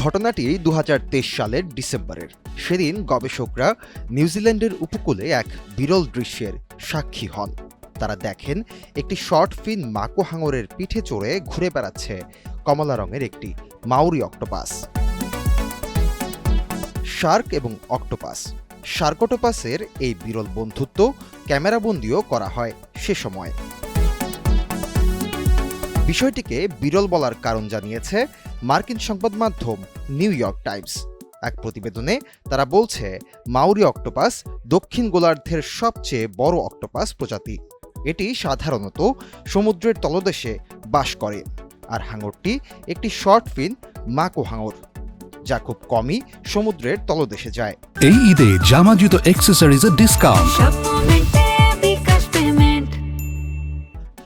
ঘটনাটি ২০২৩ সালের ডিসেম্বরের। সেদিন গবেষকরা নিউজিল্যান্ডের উপকূলে এক বিরল দৃশ্যের সাক্ষী হন। তারা দেখেন একটি শর্ট ফিন মাকো হাঙরের পিঠে চড়ে ঘুরে বেড়াচ্ছে কমলা রঙের একটি মাউরি অক্টোপাস। শার্ক এবং অক্টোপাস, শার্কটোপাসের এই বিরল বন্ধুত্ব ক্যামেরাবন্দিও করা হয় সে সময়। বিষয়টিকে বিরল বলার কারণ জানিয়েছে মার্কিন সংবাদ মাধ্যম নিউ ইয়র্ক টাইমস। এক প্রতিবেদনে তারা বলছে, মাউরি অক্টোপাস দক্ষিণ গোলার্ধের সবচেয়ে বড় অক্টোপাস প্রজাতি। এটি সাধারণত সমুদ্রের তলদেশে বাস করে, আর হাঙরটি একটি শর্ট ফিন মাকো হাঙর, যা খুব কমই সমুদ্রের তলদেশে যায়। এই ঈদে জামা জুতো অ্যাক্সেসরিজের ডিসকাউন্ট।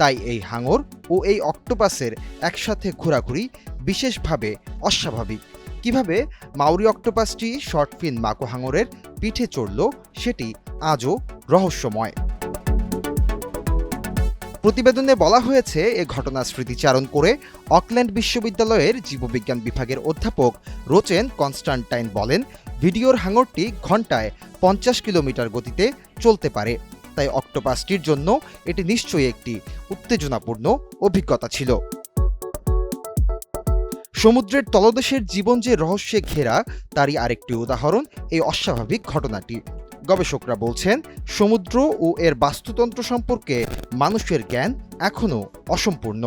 তাই এই হাঙর ও এই অক্টোপাসের একসাথে ঘোরাঘুরি বিশেষভাবে অস্বাভাবিক। কিভাবে মাউরি অক্টোপাসটি শর্ট ফিন মাকো হাঙরের পিঠে চড়ল সেটি আজও রহস্যময়। প্রতিবেদনে বলা হয়েছে, এ ঘটনার স্মৃতিচারণ করে অকল্যান্ড বিশ্ববিদ্যালয়ের জীববিজ্ঞান বিভাগের অধ্যাপক রোচেন কনস্টান্টাইন বলেন, ভিডিওর হাঙরটি ঘন্টায় 50 কিলোমিটার গতিতে চলতে পারে। তাই অক্টোপাসটির জন্য এটি নিশ্চয়ই একটি উত্তেজনাপূর্ণ অভিজ্ঞতা ছিল। সমুদ্রের তলদেশের জীবন যে রহস্যে ঘেরা, তারই আরেকটি উদাহরণ এই অস্বাভাবিক ঘটনাটি। গবেষকরা বলছেন, সমুদ্র ও এর বাস্তুতন্ত্র সম্পর্কে মানুষের জ্ঞান এখনও অসম্পূর্ণ।